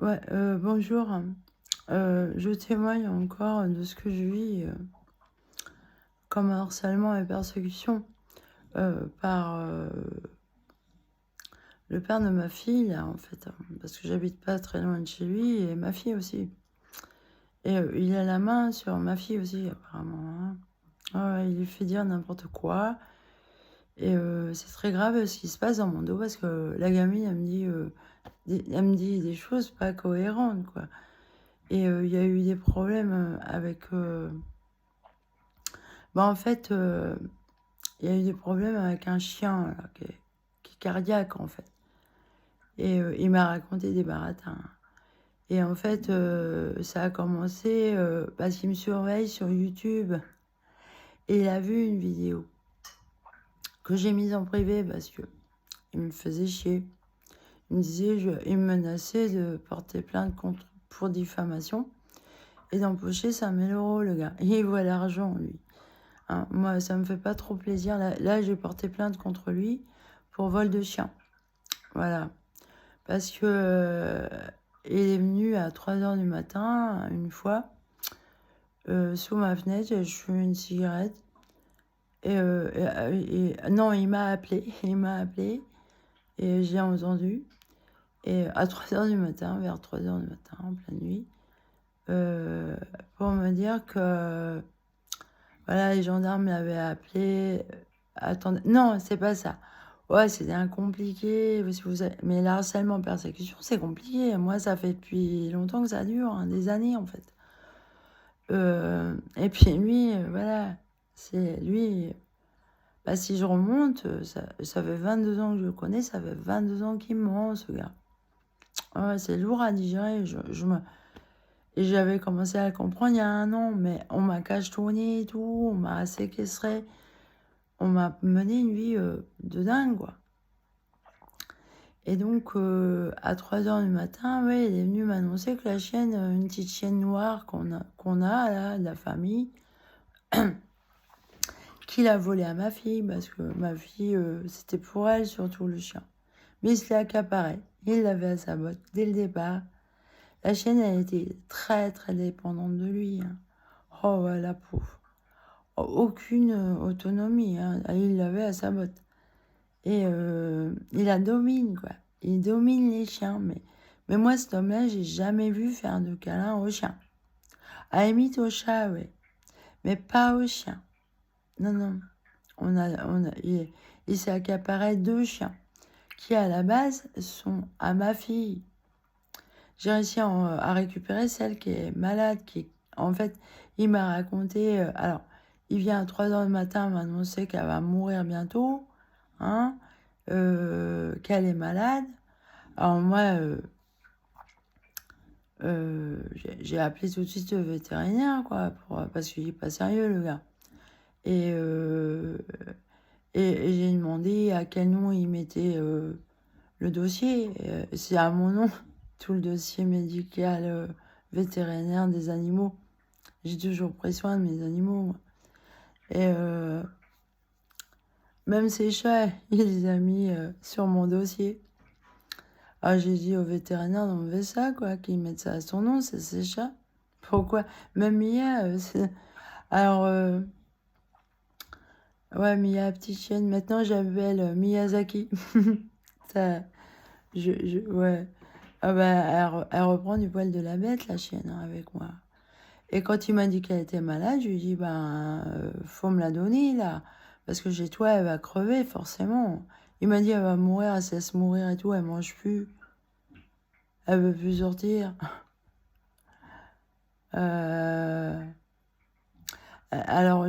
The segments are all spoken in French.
Ouais, bonjour. Je témoigne encore de ce que je vis comme harcèlement et persécution par le père de ma fille, là, en fait, parce que j'habite pas très loin de chez lui et ma fille aussi. Et il a la main sur ma fille aussi, apparemment, hein. Ouais, il lui fait dire n'importe quoi. Et c'est très grave ce qui se passe dans mon dos parce que la gamine, elle me dit des choses pas cohérentes, quoi. Et il y a eu des problèmes avec. En fait, il y a eu des problèmes avec un chien là, qui est cardiaque, en fait. Et il m'a raconté des baratins. Et en fait, ça a commencé parce qu'il me surveille sur YouTube. Et il a vu une vidéo que j'ai mise en privé parce que il me faisait chier. Il me disait, il me menaçait de porter plainte pour diffamation et d'empocher 5 000 €, le gars. Et il voit l'argent, lui. Hein, moi, ça me fait pas trop plaisir. Là, j'ai porté plainte contre lui pour vol de chien. Voilà. Parce que il est venu à 3 heures du matin, une fois, sous ma fenêtre, je fume une cigarette. Non, il m'a appelé. Il m'a appelé. Et j'ai entendu. Et à 3 heures du matin, vers 3 heures du matin, en pleine nuit, euh, pour me dire que voilà, les gendarmes l'avaient appelé. Attendez, non, c'est pas ça. Ouais, c'était un compliqué. Mais le harcèlement, persécution, c'est compliqué. Moi, ça fait depuis longtemps que ça dure, hein, des années en fait. Et puis lui, voilà, c'est lui. Bah, si je remonte, ça fait 22 ans que je le connais, ça fait 22 ans qu'il me ment, ce gars. Ouais, c'est lourd à digérer. Et j'avais commencé à le comprendre il y a un an, mais on m'a cachetonné et tout, on m'a séquestré, on m'a mené une vie de dingue, quoi. Et donc, à 3 heures du matin, ouais, il est venu m'annoncer que la chienne, une petite chienne noire qu'on a là, de la famille, qu'il a volé à ma fille, parce que ma fille, c'était pour elle surtout le chien. Mais il se l'est accaparé, il l'avait à sa botte dès le départ. La chienne, elle était très très dépendante de lui, hein. Oh, ouais, la pauvre. Aucune autonomie, hein. Il l'avait à sa botte. Et il la domine, quoi. Il domine les chiens. Mais moi, cet homme-là, j'ai jamais vu faire de câlin au chien. À la limite au chat, ouais. Mais pas au chien. Non, non. Il s'est accaparé 2 chiens qui, à la base, sont à ma fille. J'ai réussi à récupérer celle qui est malade, en fait, il m'a raconté... alors, il vient à 3 heures du matin m'annoncer qu'elle va mourir bientôt, hein, qu'elle est malade. Alors moi, j'ai appelé tout de suite le vétérinaire, quoi, parce qu'il n'est pas sérieux, le gars. Et, et j'ai demandé à quel nom il mettait le dossier. C'est à mon nom, tout le dossier médical vétérinaire des animaux. J'ai toujours pris soin de mes animaux, moi. Et même ses chats, il les a mis sur mon dossier. Ah, j'ai dit au vétérinaire d'enlever ça, quoi, qu'il mette ça à son nom, c'est ses chats. Pourquoi? Même Mia, alors, ouais, Mia, petite chienne, maintenant j'appelle Miyazaki. Ça, ouais. Ah bah, elle reprend du poil de la bête, la chienne, hein, avec moi. Et quand il m'a dit qu'elle était malade, je lui ai dit, ben, faut me la donner, là. Parce que chez toi, elle va crever, forcément. Il m'a dit, elle va mourir, elle se laisse mourir et tout, elle mange plus. Elle veut plus sortir. Euh, alors,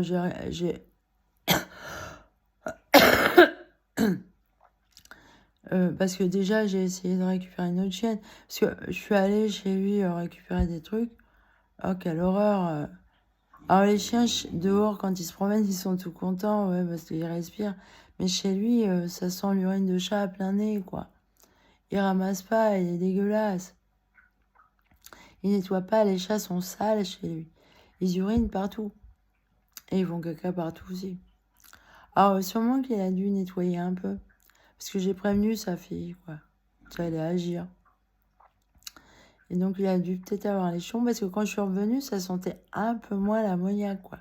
parce que déjà, j'ai essayé de récupérer une autre chienne. Parce que je suis allée chez lui récupérer des trucs. Oh, quelle horreur. Alors, les chiens, dehors, quand ils se promènent, ils sont tout contents, ouais, parce qu'ils respirent. Mais chez lui, ça sent l'urine de chat à plein nez, quoi. Il ramasse pas, il est dégueulasse. Il nettoie pas, les chats sont sales chez lui. Ils urinent partout. Et ils font caca partout aussi. Alors, sûrement qu'il a dû nettoyer un peu. Parce que j'ai prévenu sa fille, quoi. Ça allait agir. Et donc, il a dû peut-être avoir les chons, parce que quand je suis revenue, ça sentait un peu moins l'ammoniaque, quoi.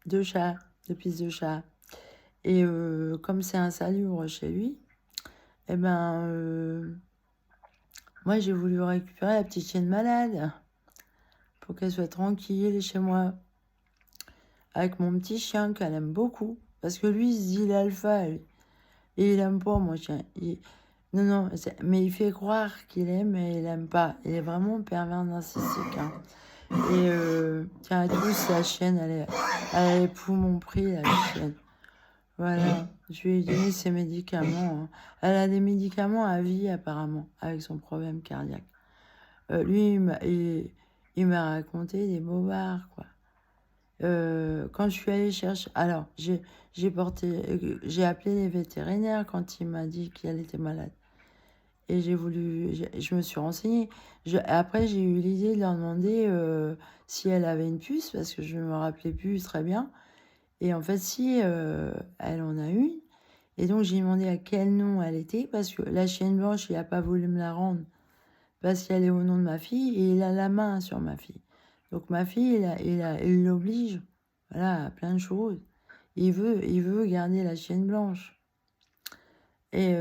De chat, de pisse de chat. Et comme c'est insalubre chez lui, eh ben, moi, j'ai voulu récupérer la petite chienne malade pour qu'elle soit tranquille chez moi, avec mon petit chien qu'elle aime beaucoup. Parce que lui, il se dit il est alpha, lui. Et il aime pas, mon chien. Non, non, mais il fait croire qu'il aime, mais il aime pas. Il est vraiment pervers narcissique, hein. Et tiens, à tous, la chienne, elle est poumon pris, la chienne. Voilà, je lui ai donné ses médicaments, hein. Elle a des médicaments à vie, apparemment, avec son problème cardiaque. Lui, il m'a raconté des bobards, quoi. Quand je suis allée chercher... Alors, j'ai appelé les vétérinaires quand il m'a dit qu'elle était malade. Et je me suis renseignée. Après, j'ai eu l'idée de leur demander si elle avait une puce, parce que je ne me rappelais plus très bien. Et en fait, si, elle en a une. Et donc, j'ai demandé à quel nom elle était, parce que la chienne blanche, il n'a pas voulu me la rendre, parce qu'elle est au nom de ma fille, et il a la main sur ma fille. Donc, ma fille, il l'oblige, voilà, à plein de choses. Il veut garder la chienne blanche. Et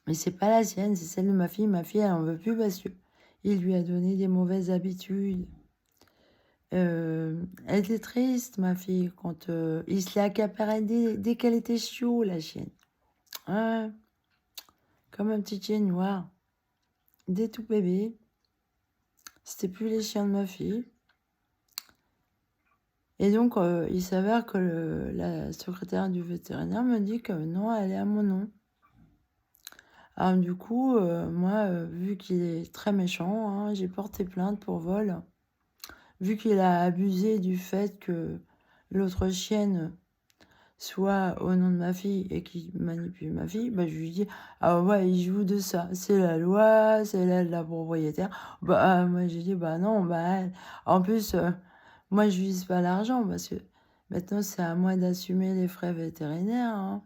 mais c'est pas la sienne, c'est celle de ma fille. Ma fille, elle en veut plus parce que il lui a donné des mauvaises habitudes. Elle était triste, ma fille, quand il se l'a accaparée dès qu'elle était chiot, la chienne. Ouais, comme un petit chien noir. Dès tout bébé. C'était plus les chiens de ma fille. Et donc, il s'avère que la secrétaire du vétérinaire me dit que non, elle est à mon nom. Alors du coup, moi, vu qu'il est très méchant, hein, j'ai porté plainte pour vol. Vu qu'il a abusé du fait que l'autre chienne soit au nom de ma fille et qu'il manipule ma fille, bah, je lui dis, ah ouais, il joue de ça. C'est la loi, c'est la propriétaire. Bah, moi, j'ai dit, bah non, bah, en plus, moi, je vise pas l'argent parce que maintenant, c'est à moi d'assumer les frais vétérinaires, hein.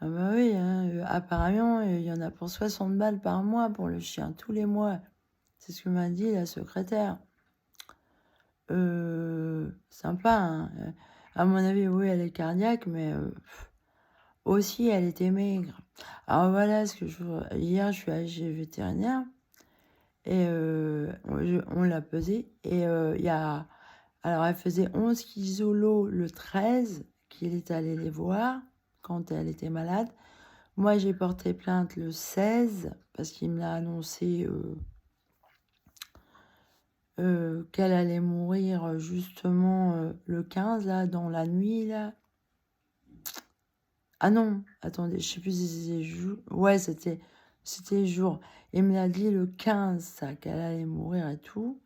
Ah bah oui, hein, apparemment, il y en a pour 60 balles par mois pour le chien, tous les mois. C'est ce que m'a dit la secrétaire. Sympa, hein. À mon avis, oui, elle est cardiaque, mais aussi, elle était maigre. Alors voilà, hier, je suis allée chez le vétérinaire et on l'a pesée. Et alors, elle faisait 11 kilos le 13, qu'il est allé les voir quand elle était malade. Moi, j'ai porté plainte le 16 parce qu'il me l'a annoncé qu'elle allait mourir justement le 15, là, dans la nuit, là. Ah non, attendez, je sais plus si c'était jour. Ouais, c'était jour. Il me l'a dit le 15, ça, qu'elle allait mourir et tout.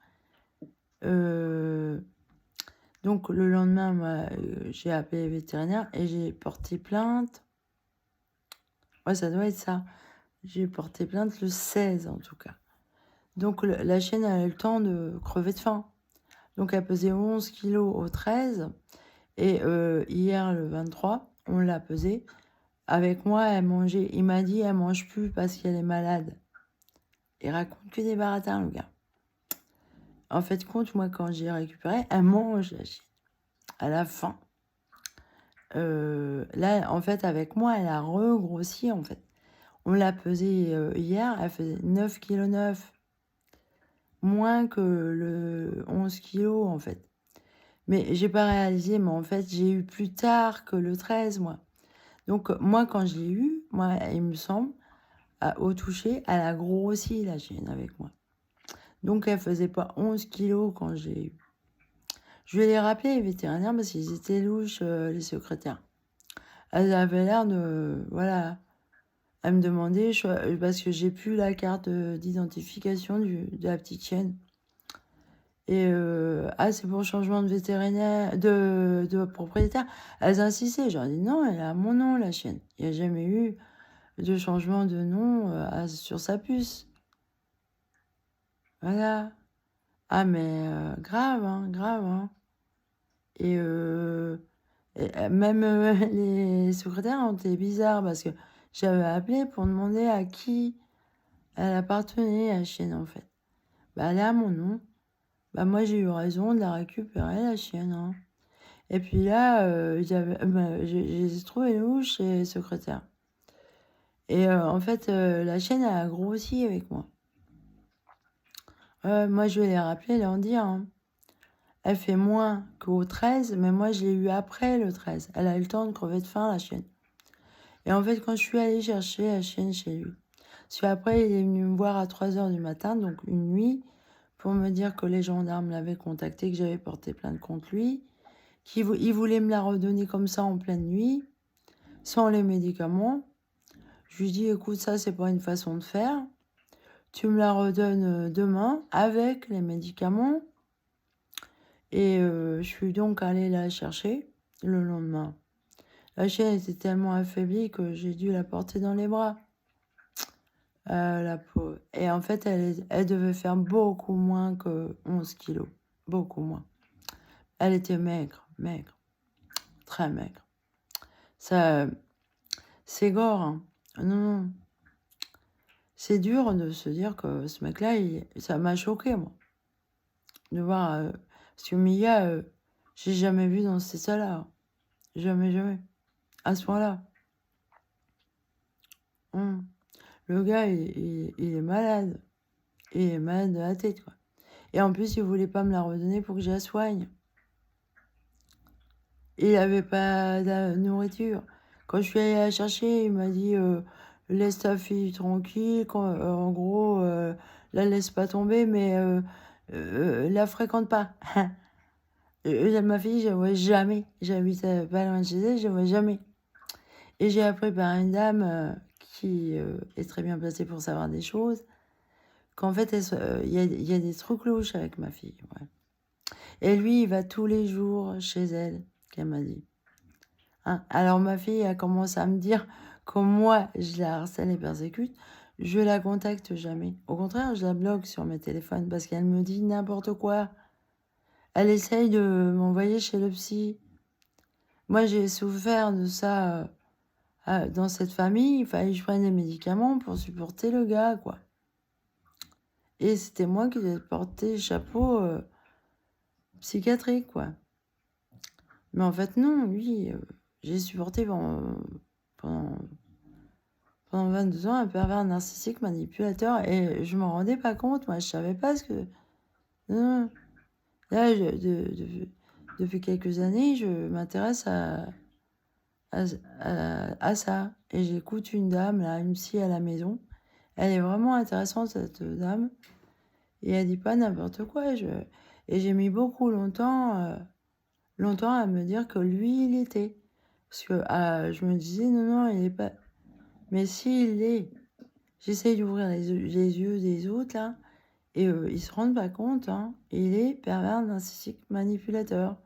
Donc, le lendemain, moi, j'ai appelé le vétérinaire et j'ai porté plainte. Ouais, ça doit être ça. J'ai porté plainte le 16, en tout cas. Donc, la chienne a eu le temps de crever de faim. Donc, elle pesait 11 kilos au 13. Et hier, le 23, on l'a pesée. Avec moi, elle mangeait. Il m'a dit, elle mange plus parce qu'elle est malade. Il raconte que des baratins, le gars. En fait, compte, moi, quand j'ai récupéré, elle mange la chienne. À la fin. Là, en fait, avec moi, elle a regrossi, en fait. On l'a pesée hier, elle faisait 9,9 kg. Moins que le 11 kilos, en fait. Mais j'ai pas réalisé, mais en fait, j'ai eu plus tard que le 13, moi. Donc, moi, quand je l'ai eu, moi, il me semble, au toucher, elle a grossi, la chienne, avec moi. Donc, elle faisait pas 11 kilos quand j'ai eu. Je vais les rappeler, les vétérinaires, parce qu'ils étaient louches, les secrétaires. Elles avaient l'air de... Voilà. Elles me demandaient, parce que j'ai plus la carte d'identification de la petite chienne. Et c'est pour le changement de vétérinaire, de propriétaire. Elles insistaient. J'ai dit non, elle a mon nom, la chienne. Il n'y a jamais eu de changement de nom sur sa puce. Voilà. Ah, mais grave, hein, grave, hein. Et, même les secrétaires ont été bizarres parce que j'avais appelé pour demander à qui Elle appartenait à la chienne, en fait. Bah, elle est à mon nom. Bah, moi, j'ai eu raison de la récupérer, la chienne, hein. Et puis là, j'ai trouvé où chez secrétaire. Et en fait, la chienne, elle a grossi avec moi. Moi, je vais les rappeler, leur dire, hein. Elle fait moins qu'au 13, mais moi, je l'ai eu après le 13. Elle a eu le temps de crever de faim, la chienne. Et en fait, quand je suis allée chercher la chienne chez lui, parce qu'après, il est venu me voir à 3 heures du matin, donc une nuit, pour me dire que les gendarmes l'avaient contacté, que j'avais porté plainte contre lui, qu'il voulait me la redonner comme ça en pleine nuit, sans les médicaments. Je lui dis, écoute, ça, c'est pas une façon de faire. Tu me la redonnes demain avec les médicaments. Et je suis donc allée la chercher le lendemain. La chienne était tellement affaiblie que j'ai dû la porter dans les bras. La pauvre. Et en fait, elle devait faire beaucoup moins que 11 kilos. Beaucoup moins. Elle était maigre, maigre. Très maigre. Ça, c'est gore, hein. Non, non. C'est dur de se dire que ce mec-là, ça m'a choqué, moi. De voir. Parce que Mia, j'ai jamais vu dans cet état-là. Jamais, jamais. À ce point-là. Le gars, il est malade. Il est malade de la tête, quoi. Et en plus, il voulait pas me la redonner pour que je la soigne. Il avait pas de nourriture. Quand je suis allée la chercher, il m'a dit laisse ta fille tranquille. En gros, la laisse pas tomber, mais la fréquente pas. Ma fille, je la vois jamais. J'habite pas loin de chez elle, je la vois jamais. Et j'ai appris par une dame qui est très bien placée pour savoir des choses, qu'en fait, il y a des trucs louches avec ma fille. Ouais. Et lui, il va tous les jours chez elle, qu'elle m'a dit. Hein. Alors ma fille a commencé à me dire que moi, je la harcèle et persécute. Je la contacte jamais. Au contraire, je la bloque sur mes téléphones parce qu'elle me dit n'importe quoi. Elle essaye de m'envoyer chez le psy. Moi, j'ai souffert de ça dans cette famille. Il fallait que je prenne des médicaments pour supporter le gars, quoi. Et c'était moi qui devais porter le chapeau psychiatrique, quoi. Mais en fait, non, lui, j'ai supporté pendant 22 ans un pervers narcissique manipulateur et je m'en rendais pas compte. Moi, je savais pas ce que. Non. Là, depuis quelques années, je m'intéresse à ça. Et j'écoute une dame, là, une psy à la maison. Elle est vraiment intéressante, cette dame. Et elle dit pas n'importe quoi. Et j'ai mis beaucoup longtemps à me dire que lui, il était. Parce que je me disais, non, non, il est pas. Mais s'il est. J'essaye d'ouvrir les yeux des autres, là. Et ils se rendent pas compte, hein. Il est pervers narcissique manipulateur.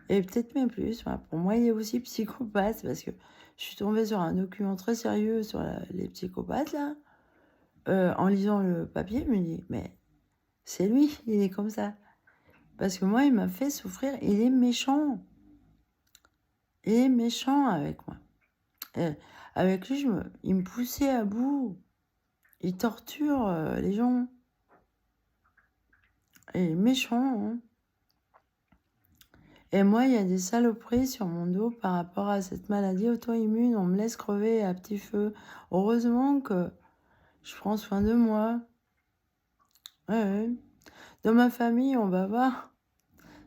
Et peut-être même plus. Enfin, pour moi, il est aussi psychopathe. Parce que je suis tombée sur un document très sérieux sur les psychopathes, là. En lisant le papier, je me dis, mais c'est lui, il est comme ça. Parce que moi, il m'a fait souffrir. Il est méchant. Il est méchant avec moi. Avec lui, il me poussait à bout. Il torture les gens. Il est méchant. Hein. Et moi, il y a des saloperies sur mon dos par rapport à cette maladie auto-immune. On me laisse crever à petit feu. Heureusement que je prends soin de moi. Ouais. Dans ma famille, on va voir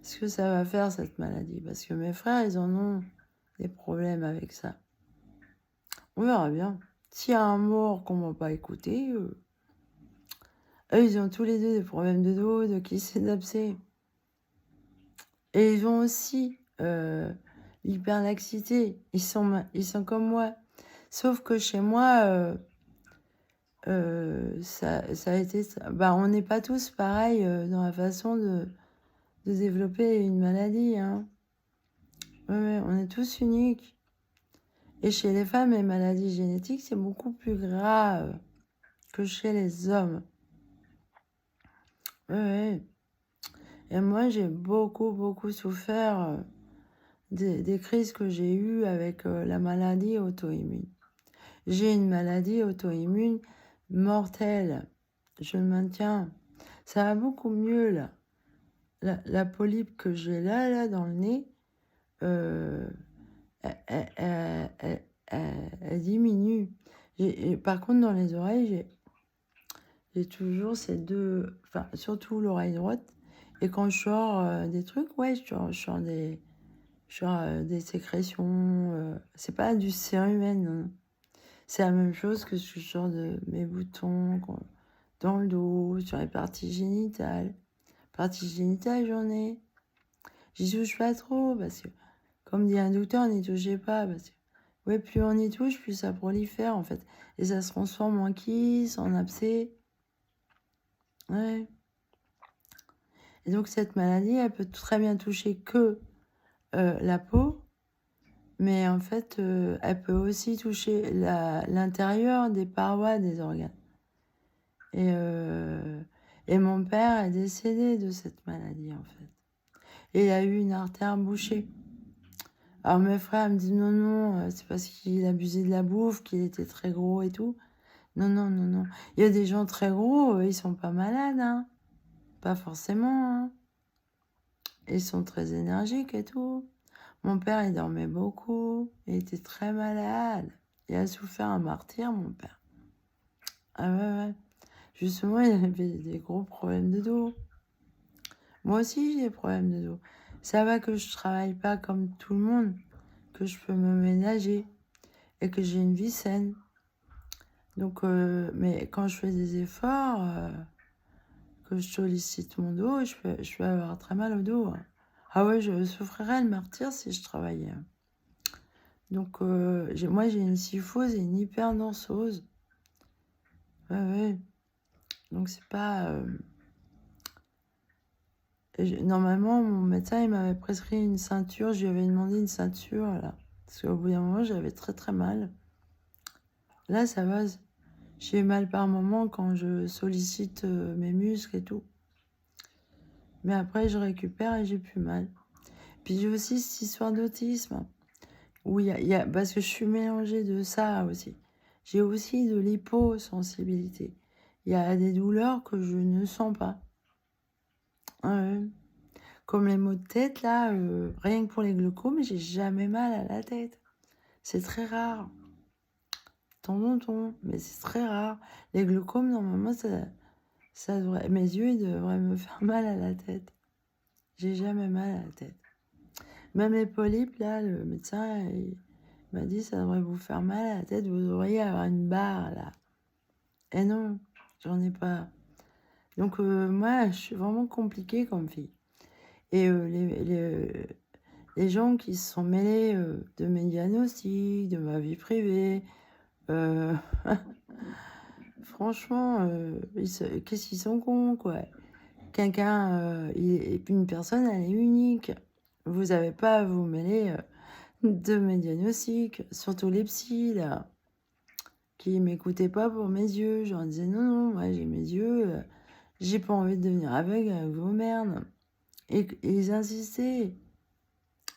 ce que ça va faire, cette maladie. Parce que mes frères, ils en ont des problèmes avec ça. On verra bien. S'il y a un mort qu'on ne va pas écouter, eux, ils ont tous les deux des problèmes de dos, de kyste et d'abcès. Et ils ont aussi l'hyperlaxité. Ils sont comme moi. Sauf que chez moi, ça a été... Bah, on n'est pas tous pareils dans la façon de développer une maladie. Hein. Ouais, on est tous uniques. Et chez les femmes, les maladies génétiques, c'est beaucoup plus grave que chez les hommes. Ouais. Et moi, j'ai beaucoup, beaucoup souffert des crises que j'ai eues avec la maladie auto-immune. J'ai une maladie auto-immune mortelle. Je le maintiens. Ça va beaucoup mieux, là. La polype que j'ai là, dans le nez, euh, elle diminue. Par contre, dans les oreilles, j'ai toujours ces deux... Enfin, surtout l'oreille droite. Et quand je sors des trucs, ouais, je sors des sécrétions. C'est pas du cérumen, non. C'est la même chose que je sors de mes boutons dans le dos, sur les parties génitales. Parties génitales, j'en ai. J'y touche pas trop, parce que, comme dit un docteur, n'y touchez pas, parce que, ouais, plus on y touche, plus ça prolifère, en fait. Et ça se transforme en kyste, en abcès. Ouais. Et donc, cette maladie, elle peut très bien toucher que la peau, mais en fait, elle peut aussi toucher l'intérieur des parois des organes. Et mon père est décédé de cette maladie, en fait. Et il a eu une artère bouchée. Alors mes frères me disent non, non, c'est parce qu'il abusait de la bouffe, qu'il était très gros et tout. Non, non, non, non. Il y a des gens très gros, ils sont pas malades, hein. Pas forcément, hein. Ils sont très énergiques et tout. Mon père, il dormait beaucoup. Il était très malade. Il a souffert un martyr, mon père. Ah ouais, ouais. Justement, il avait des gros problèmes de dos. Moi aussi, j'ai des problèmes de dos. Ça va que je travaille pas comme tout le monde, que je peux me ménager et que j'ai une vie saine. Donc, mais quand je fais des efforts, que je sollicite mon dos, je peux avoir très mal au dos, hein. Ah ouais, je souffrirais le martyr si je travaillais. Donc, moi, j'ai une syphose et une hyperdorsose. Ouais, ouais. Donc, c'est pas... Normalement, mon médecin, il m'avait prescrit une ceinture. Je lui avais demandé une ceinture, là. Parce qu'au bout d'un moment, j'avais très, très mal. Là, ça va. J'ai mal par moment quand je sollicite mes muscles et tout. Mais après, je récupère et j'ai plus mal. Puis j'ai aussi cette histoire d'autisme. Où parce que je suis mélangée de ça aussi. J'ai aussi de l'hyposensibilité. Il y a des douleurs que je ne sens pas. Comme les maux de tête, là, rien que pour les glaucomes, j'ai jamais mal à la tête. C'est très rare. De temps en temps, mais c'est très rare. Les glaucomes, normalement, ça devrait... Mes yeux, ils devraient me faire mal à la tête. J'ai jamais mal à la tête. Même les polypes, là, le médecin, il m'a dit, ça devrait vous faire mal à la tête, vous devriez avoir une barre, là. Et non, j'en ai pas. Donc, moi, je suis vraiment compliquée comme fille. Et les gens qui se sont mêlés de mes diagnostics, de ma vie privée, franchement, qu'est-ce qu'ils sont cons, quoi. Une personne, elle est unique. Vous n'avez pas à vous mêler de mes diagnostics, surtout les psys, là, qui m'écoutaient pas pour mes yeux. Je leur disais, non, non, moi, j'ai mes yeux, j'ai pas envie de devenir aveugle avec vos merdes. Et ils insistaient.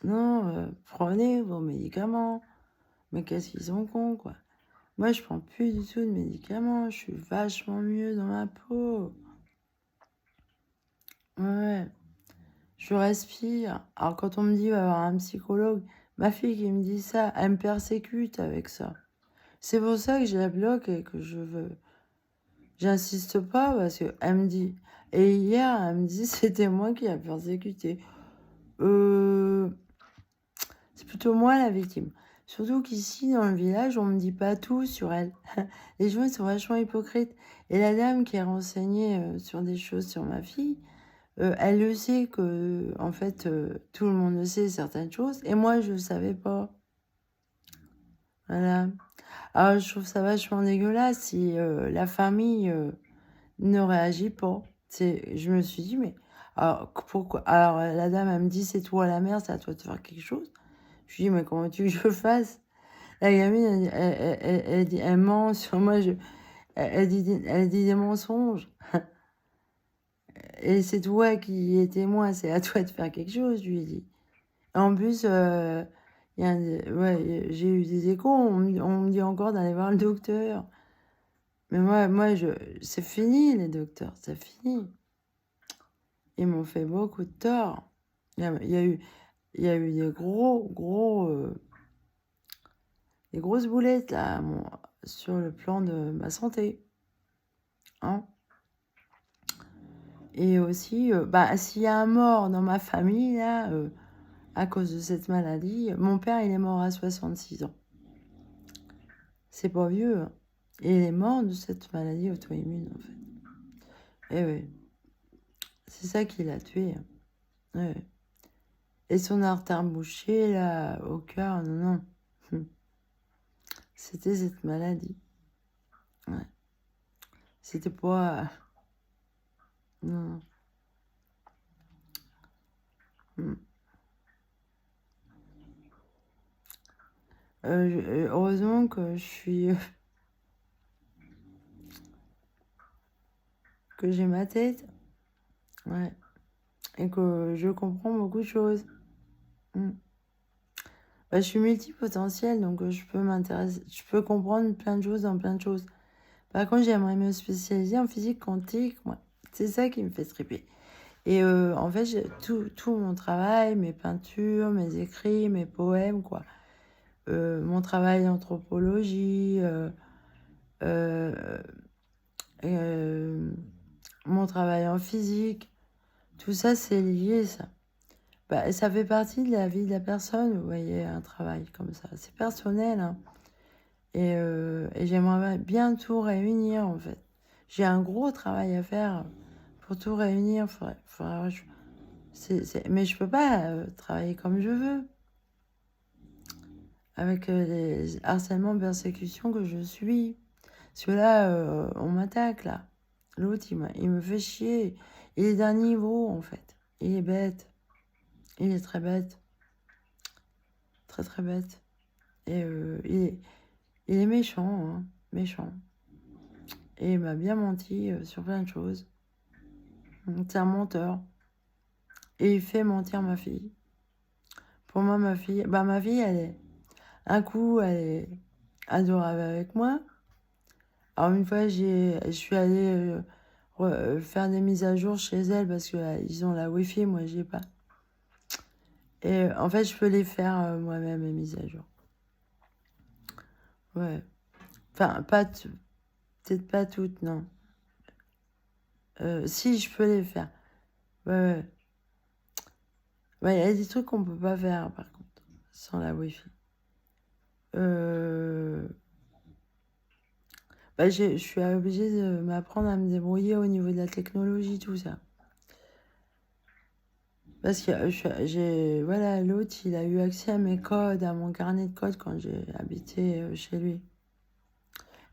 Non, prenez vos médicaments. Mais qu'est-ce qu'ils sont cons, quoi. Moi, je prends plus du tout de médicaments. Je suis vachement mieux dans ma peau. Ouais. Je respire. Alors, quand on me dit, va voir un psychologue, ma fille qui me dit ça, elle me persécute avec ça. C'est pour ça que je la bloque et que je veux. J'insiste pas parce qu'elle me dit. Et hier, elle me dit, c'était moi qui a persécuté. C'est plutôt moi la victime. Surtout qu'ici, dans le village, on me dit pas tout sur elle. Les gens, ils sont vachement hypocrites. Et la dame qui est renseignée sur des choses sur ma fille, elle le sait que, en fait, tout le monde le sait, certaines choses. Et moi, je ne savais pas. Voilà. Alors, je trouve ça vachement dégueulasse si la famille ne réagit pas. Je me suis dit, mais alors, pourquoi? Alors, la dame, elle me dit, c'est toi la mère, c'est à toi de faire quelque chose. Je lui dis, mais comment tu veux que je le fasse? La gamine, elle ment sur moi, elle dit des mensonges. Et c'est toi qui es témoin, c'est à toi de faire quelque chose, je lui ai dit. En plus, Ouais, j'ai eu des échos, on me dit encore d'aller voir le docteur. Mais c'est fini, les docteurs, c'est fini. Ils m'ont fait beaucoup de tort. Il y a eu des grosses boulettes, là, sur le plan de ma santé. Hein. Et aussi, s'il y a un mort dans ma famille, là, à cause de cette maladie, mon père, il est mort à 66 ans. C'est pas vieux. Hein. Et il est mort de cette maladie auto-immune, en fait. Et oui. C'est ça qui l'a tué. Hein. Ouais. Et son artère bouchée, là, au cœur, non. C'était cette maladie. Ouais. C'était pas... Non. Heureusement que je suis... que j'ai ma tête. Ouais. Et que je comprends beaucoup de choses. Je suis multipotentielle, donc je peux m'intéresser... Je peux comprendre plein de choses dans plein de choses. Par contre, j'aimerais me spécialiser en physique quantique, moi. C'est ça qui me fait triper. Et en fait, tout mon travail, mes peintures, mes écrits, mes poèmes, quoi. Mon travail d'anthropologie, mon travail en physique, tout ça, c'est lié, ça. Ça fait partie de la vie de la personne, vous voyez, un travail comme ça. C'est personnel, hein. Et j'aimerais bien tout réunir, en fait. J'ai un gros travail à faire pour tout réunir. Mais je peux pas travailler comme je veux. Avec les harcèlements, persécutions que je suis. Parce que là, on m'attaque, là. L'autre, il me fait chier. Il est d'un niveau, en fait. Il est bête. Il est très bête. Très, très bête. Et il est méchant, hein. Méchant. Et il m'a bien menti sur plein de choses. C'est un menteur. Et il fait mentir ma fille. Pour moi, ma fille, elle est... Un coup, elle est adorable avec moi. Alors, une fois, je suis allée faire des mises à jour chez elle parce qu'ils ont la Wi-Fi, moi, j'ai pas. Et en fait, je peux les faire moi-même, les mises à jour. Ouais. Enfin, peut-être pas toutes, non. Si, je peux les faire. Ouais. Ouais, il y a des trucs qu'on peut pas faire, par contre, sans la Wi-Fi. Je suis obligée de m'apprendre à me débrouiller au niveau de la technologie, tout ça. Parce que voilà, l'autre, il a eu accès à mes codes, à mon carnet de codes quand j'ai habité chez lui.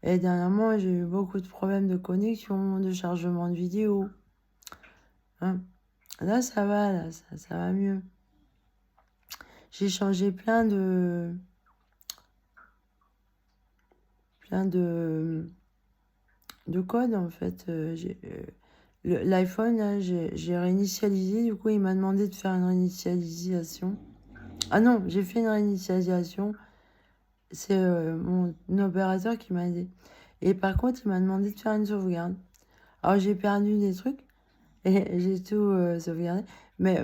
Et dernièrement, j'ai eu beaucoup de problèmes de connexion, de chargement de vidéos. Hein. Là, ça va, là, ça va mieux. J'ai changé plein de codes, en fait. L'iPhone, j'ai réinitialisé, du coup, il m'a demandé de faire une réinitialisation. Ah non, j'ai fait une réinitialisation. C'est mon opérateur qui m'a aidé. Et par contre, il m'a demandé de faire une sauvegarde. Alors, j'ai perdu des trucs et j'ai tout sauvegardé. Mais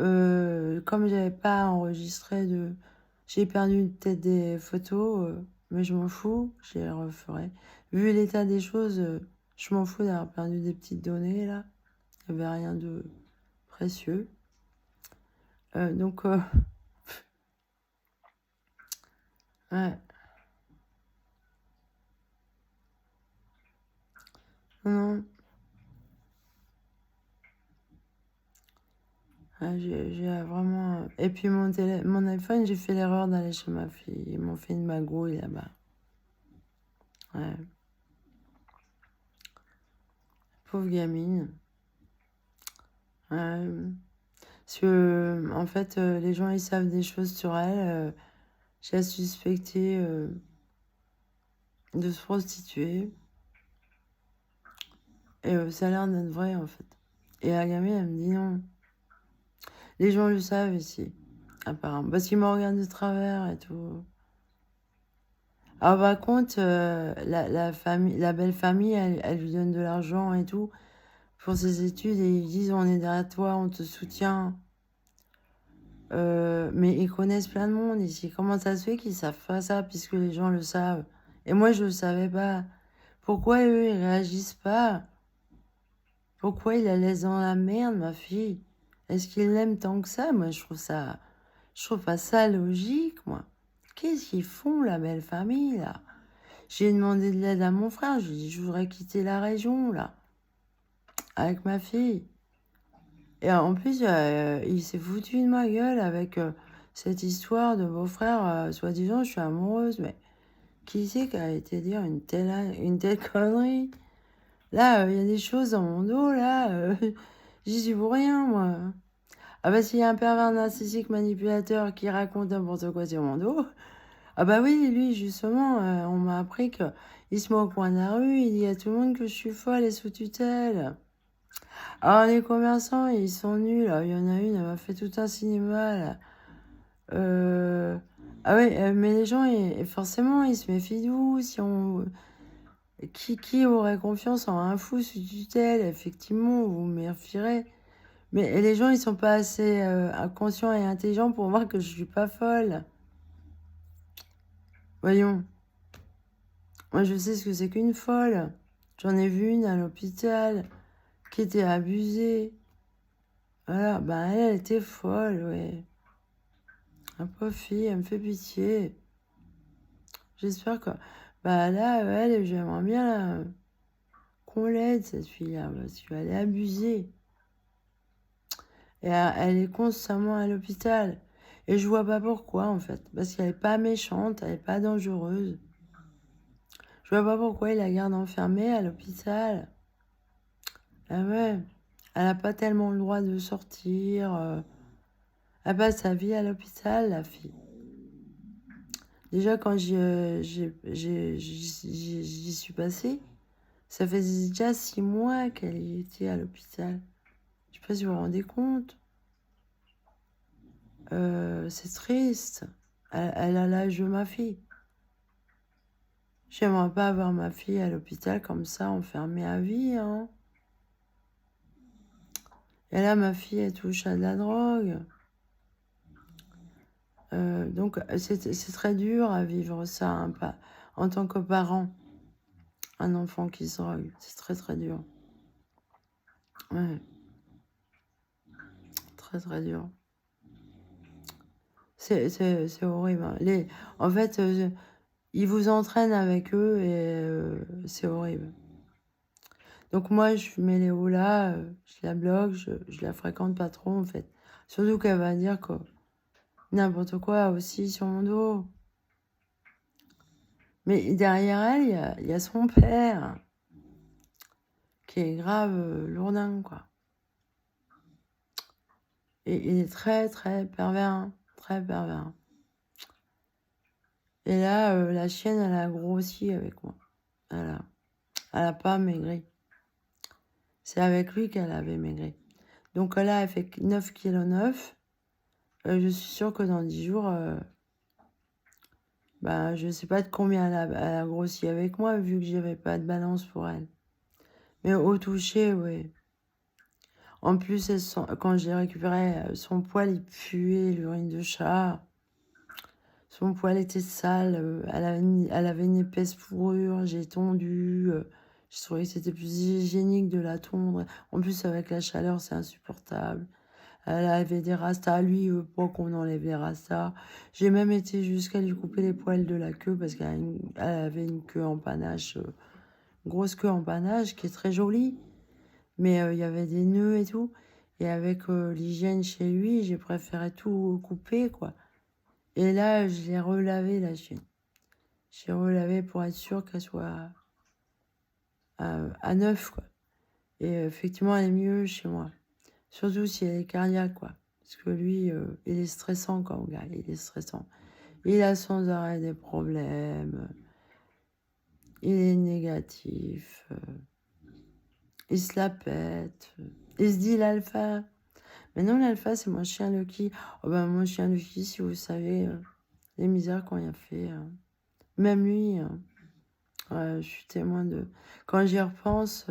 comme j'avais pas enregistré de... J'ai perdu peut-être des photos, mais je m'en fous, je les referai. Vu l'état des choses, je m'en fous d'avoir perdu des petites données, là. Il n'y avait rien de précieux. Donc, ouais. Non. Ouais, j'ai vraiment... Et puis mon iPhone, j'ai fait l'erreur d'aller chez ma fille. Ils m'ont fait une magouille là-bas. Ouais. Pauvre gamine. Ouais. Parce que, en fait, les gens, ils savent des choses sur elle. J'ai suspecté de se prostituer. Et ça a l'air d'être vrai, en fait. Et la gamine, elle me dit non. Les gens le savent ici. apparemment. Parce qu'il me regarde de travers et tout. Alors par contre, la belle famille, elle lui donne de l'argent et tout pour ses études et ils disent on est derrière toi, on te soutient. Mais ils connaissent plein de monde ici. Comment ça se fait qu'ils savent pas ça puisque les gens le savent? Et moi, je le savais pas. Pourquoi eux, ils réagissent pas? Pourquoi ils la laissent dans la merde, ma fille? Est-ce qu'ils l'aiment tant que ça? Moi, je trouve pas ça logique, moi. Qu'est-ce qu'ils font, la belle famille, là? J'ai demandé de l'aide à mon frère. Je lui ai dit, je voudrais quitter la région, là, avec ma fille. Et en plus, il s'est foutu de ma gueule avec cette histoire de beau-frère, soi-disant, je suis amoureuse. Mais qui c'est qui a été dire une telle connerie? Là, il y a des choses dans mon dos, là, j'y suis pour rien, moi. Ah bah s'il y a un pervers narcissique manipulateur qui raconte n'importe quoi sur mon dos, ah bah oui, lui, justement, on m'a appris que il se met au coin de la rue, il dit à tout le monde que je suis folle et sous tutelle. Alors les commerçants, ils sont nuls, là. Il y en a une, elle m'a fait tout un cinéma, là. Ah oui, mais les gens, forcément, ils se méfient de vous. Si on... qui aurait confiance en un fou sous tutelle? Effectivement, vous me méfierez. Mais les gens, ils sont pas assez conscients et intelligents pour voir que je suis pas folle. Voyons. Moi, je sais ce que c'est qu'une folle. J'en ai vu une à l'hôpital qui était abusée. Voilà, bah elle était folle, ouais. La pauvre fille, elle me fait pitié. J'espère que... Bah là, elle, j'aimerais bien qu'on l'aide, cette fille-là, parce qu'elle est abusée. Et elle est constamment à l'hôpital. Et je vois pas pourquoi, en fait. Parce qu'elle est pas méchante, elle est pas dangereuse. Je vois pas pourquoi il la garde enfermée à l'hôpital. Ah ouais, elle a pas tellement le droit de sortir. Elle passe sa vie à l'hôpital, la fille. Déjà, quand j'y suis passée, ça faisait déjà 6 mois qu'elle y était à l'hôpital. Je sais pas si vous vous rendez compte. C'est triste. Elle a l'âge de ma fille. J'aimerais pas avoir ma fille à l'hôpital comme ça, enfermée à vie, hein. Et là, ma fille, elle touche à de la drogue. Donc, c'est très dur à vivre ça, hein, en tant que parent. Un enfant qui se drogue, c'est très très dur. Ouais, très très dur. C'est horrible, hein. En fait, ils vous entraînent avec eux et c'est horrible. Donc moi, je mets Léo là, je la bloque, je la fréquente pas trop en fait. Surtout qu'elle va dire que n'importe quoi aussi sur mon dos. Mais derrière elle, il y a son père qui est grave lourdin, quoi. Et il est très, très pervers, hein, très pervers. Et là, la chienne, elle a grossi avec moi. Elle a pas maigri. C'est avec lui qu'elle avait maigri. Donc là, elle fait 9,9 kg. Je suis sûre que dans 10 jours, bah, je sais pas de combien elle a grossi avec moi, vu que j'avais pas de balance pour elle. Mais au toucher, oui. En plus, quand j'ai récupéré son poil, il puait l'urine de chat. Son poil était sale. Elle avait une épaisse fourrure. J'ai tondu. Je trouvais que c'était plus hygiénique de la tondre. En plus, avec la chaleur, c'est insupportable. Elle avait des rastas. Lui, pour qu'on enlève les rastas. J'ai même été jusqu'à lui couper les poils de la queue parce qu'elle avait une queue en panache. Grosse queue en panache qui est très jolie. Mais il y avait des nœuds et tout. Et avec l'hygiène chez lui, j'ai préféré tout couper, quoi. Et là, je l'ai relavé, la chienne. J'ai relavé pour être sûre qu'elle soit à neuf, quoi. Et effectivement, elle est mieux chez moi. Surtout si elle est cardiaque, quoi. Parce que lui, il est stressant, quand gars. Il est stressant. Il a sans arrêt des problèmes. Il est négatif. Il se la pète. Il se dit l'alpha. Maintenant, l'alpha, c'est mon chien Lucky. Oh ben, mon chien Lucky, si vous savez les misères qu'on y a fait. Même lui, ouais, je suis témoin de... Quand j'y repense...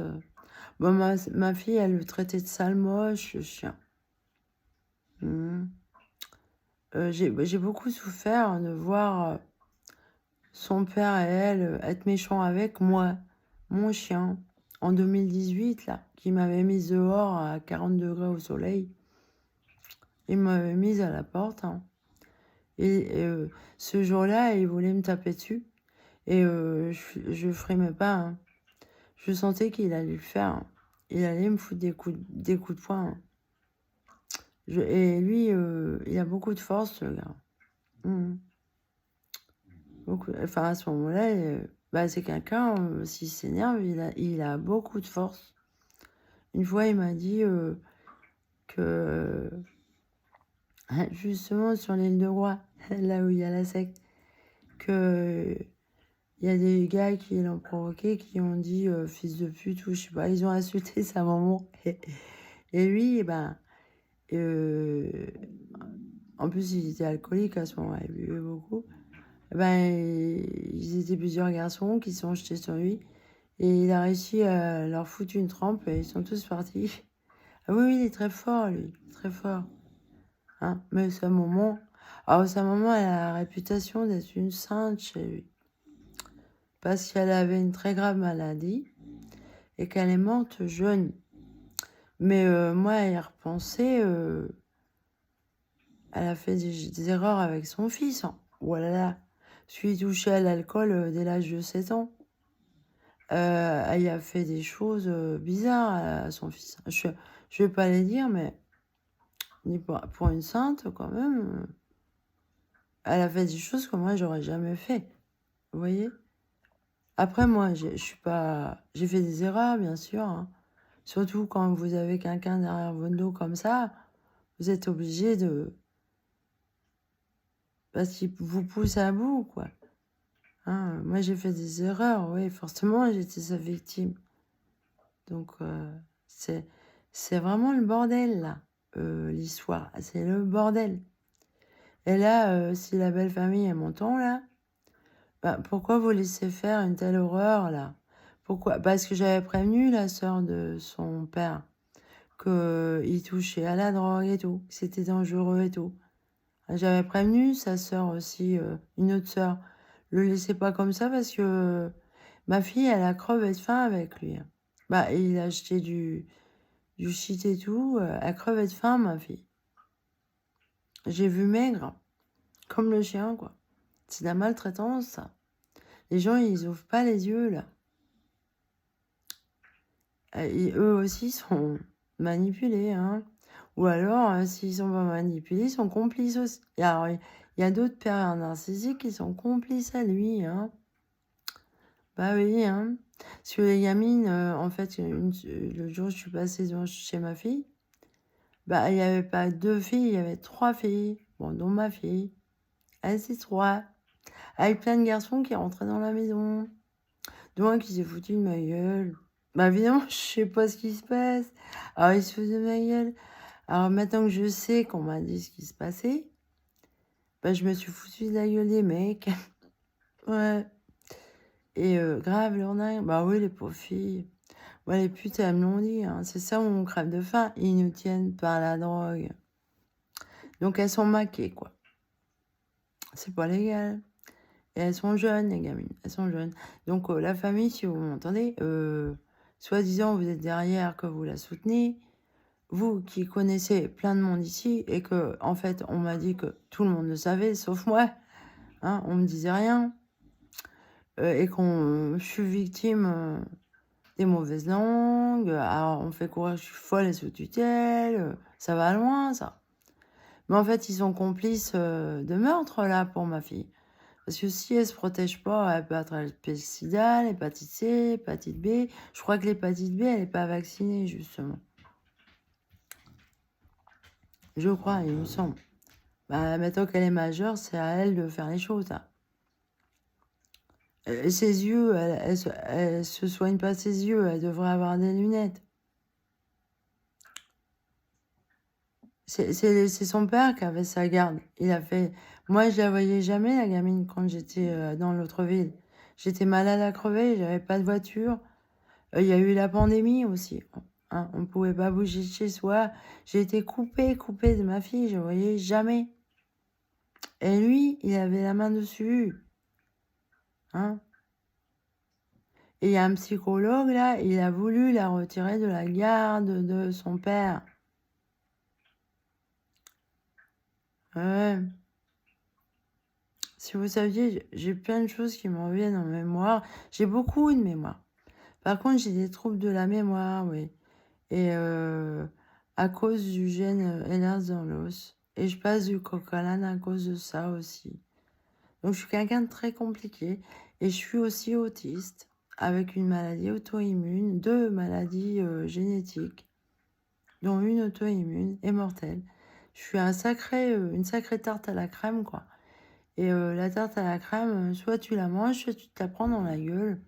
bon, ma fille, elle le traitait de sale moche, le chien. J'ai beaucoup souffert de voir son père et elle être méchants avec moi, mon chien, en 2018, là, qui m'avait mise dehors à 40 degrés au soleil. Il m'avait mise à la porte. Hein. Et ce jour-là, il voulait me taper dessus. Et je frimais pas. Hein. Je sentais qu'il allait le faire. Hein. Il allait me foutre des coups de poing. Hein. Et lui, il a beaucoup de force, le gars. Enfin, à ce moment-là, bah, c'est quelqu'un, s'il s'énerve, il a beaucoup de force. Une fois, il m'a dit que, justement, sur l'île de Roi, là où il y a la secte, que il y a des gars qui l'ont provoqué, qui ont dit fils de pute, ou je sais pas, ils ont insulté sa maman. Et lui, ben, en plus, il était alcoolique à ce moment-là, il buvait beaucoup. Ben, ils étaient plusieurs garçons qui se sont jetés sur lui. Et il a réussi à leur foutre une trempe et ils sont tous partis. Ah oui, il est très fort, lui. Très fort. Hein, mais sa maman... Alors, sa maman, elle a la réputation d'être une sainte chez lui. Parce qu'elle avait une très grave maladie et qu'elle est morte jeune. Mais moi, à y repenser, elle a fait des erreurs avec son fils. Hein. Voilà. Celui touché à l'alcool dès l'âge de 7 ans. Elle a fait des choses bizarres à son fils. Je vais pas les dire, mais pour une sainte, quand même, elle a fait des choses que moi, j'aurais jamais fait. Vous voyez? Après, moi, je suis pas... J'ai fait des erreurs, bien sûr. Hein. Surtout quand vous avez quelqu'un derrière votre dos comme ça, vous êtes obligé de... Parce qu'il vous pousse à bout, quoi. Hein, moi, j'ai fait des erreurs, oui, forcément, j'étais sa victime. Donc, c'est vraiment le bordel, là, l'histoire. C'est le bordel. Et là, si la belle famille est montant, là, bah, pourquoi vous laissez faire une telle horreur, là? Pourquoi? Parce que j'avais prévenu la sœur de son père qu'il touchait à la drogue et tout, que c'était dangereux et tout. J'avais prévenu sa sœur aussi, une autre sœur. Le laissez pas comme ça parce que ma fille, elle a crevé de faim avec lui. Hein. Bah, il a acheté du shit et tout. Elle crevait de faim, ma fille. J'ai vu maigre, comme le chien, quoi. C'est de la maltraitance, ça. Les gens, ils ouvrent pas les yeux, là. Et eux aussi sont manipulés, hein. Ou alors, s'ils sont pas manipulés, ils sont complices aussi. Alors, il y a d'autres pervers narcissiques qui sont complices à lui, hein. Bah oui, hein. Sur les gamines, en fait, le jour où je suis passée chez ma fille, bah, il n'y avait pas 2 filles, il y avait 3 filles. Bon, dont ma fille. Elles, c'est 3. Avec plein de garçons qui rentraient dans la maison. Dont un qui s'est foutu de ma gueule. Bah évidemment, je sais pas ce qui se passe. Alors, il se fout de ma gueule. Alors, maintenant que je sais qu'on m'a dit ce qui se passait, bah, je me suis foutu de la gueule des mecs. Ouais. Et grave, leur dingue. Bah oui, les pauvres filles. Ouais, les putes, elles me l'ont dit. Hein. C'est ça où on crève de faim. Ils nous tiennent par la drogue. Donc, elles sont maquées, quoi. C'est pas légal. Et elles sont jeunes, les gamines. Elles sont jeunes. Donc, la famille, si vous m'entendez, soi-disant, vous êtes derrière, que vous la soutenez. Vous qui connaissez plein de monde ici et que, en fait, on m'a dit que tout le monde le savait, sauf moi. Hein, on me disait rien. Et je suis victime des mauvaises langues. Alors, on fait croire que je suis folle et sous tutelle. Ça va loin, ça. Mais en fait, ils sont complices de meurtre, là, pour ma fille. Parce que si elle se protège pas, elle peut attraper le sida, l'hépatite C, l'hépatite B. Je crois que l'hépatite B, elle n'est pas vaccinée, justement. Je crois, il me semble. Bah, maintenant qu'elle est majeure, c'est à elle de faire les choses. Hein. Ses yeux, elle se soigne pas ses yeux, elle devrait avoir des lunettes. C'est son père qui avait sa garde. Il a fait... Moi, je la voyais jamais, la gamine, quand j'étais dans l'autre ville. J'étais malade à crever, j'avais pas de voiture. Il y a eu la pandémie aussi. Hein, on pouvait pas bouger de chez soi. J'ai été coupée de ma fille, je voyais jamais. Et lui, il avait la main dessus. Hein. Et il y a un psychologue, là, il a voulu la retirer de la garde de son père. Ouais. Si vous saviez, j'ai plein de choses qui m'en viennent en mémoire. J'ai beaucoup de mémoire. Par contre, j'ai des troubles de la mémoire, oui. Et à cause du gène Ehlers-Danlos. Et je passe du coq à l'âne à cause de ça aussi. Donc, je suis quelqu'un de très compliqué. Et je suis aussi autiste, avec une maladie auto-immune, 2 maladies génétiques, dont une auto-immune et mortelle. Je suis une sacrée tarte à la crème, quoi. Et la tarte à la crème, soit tu la manges, soit tu te la prends dans la gueule.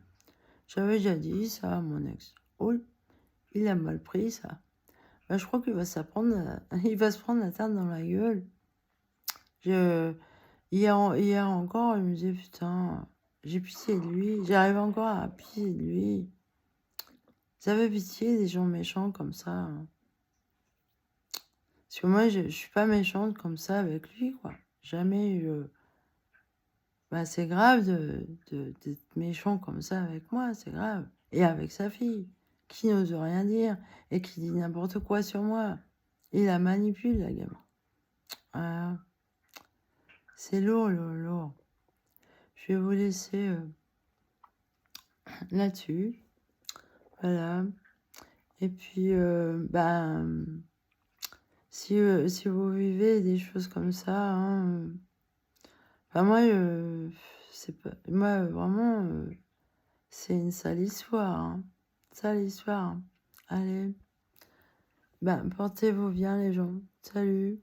J'avais déjà dit ça à mon ex. Oh, il a mal pris ça. Bah, je crois qu'il va il va se prendre la tarte dans la gueule. Hier encore, il me disait, putain, j'ai pitié de lui. J'arrive encore à pitié de lui. Vous avez pitié des gens méchants comme ça. Hein. Parce que moi, je suis pas méchante comme ça avec lui, quoi. Jamais je... Bah, c'est grave d'être méchant comme ça avec moi, c'est grave. Et avec sa fille, qui n'ose rien dire et qui dit n'importe quoi sur moi. Il la manipule, la gamme. Voilà. C'est lourd, lourd, lourd. Je vais vous laisser là-dessus. Voilà. Et puis, si vous vivez des choses comme ça, hein, moi, vraiment, c'est une sale histoire. Hein. Sale histoire. Hein. Allez. Portez-vous bien, les gens. Salut.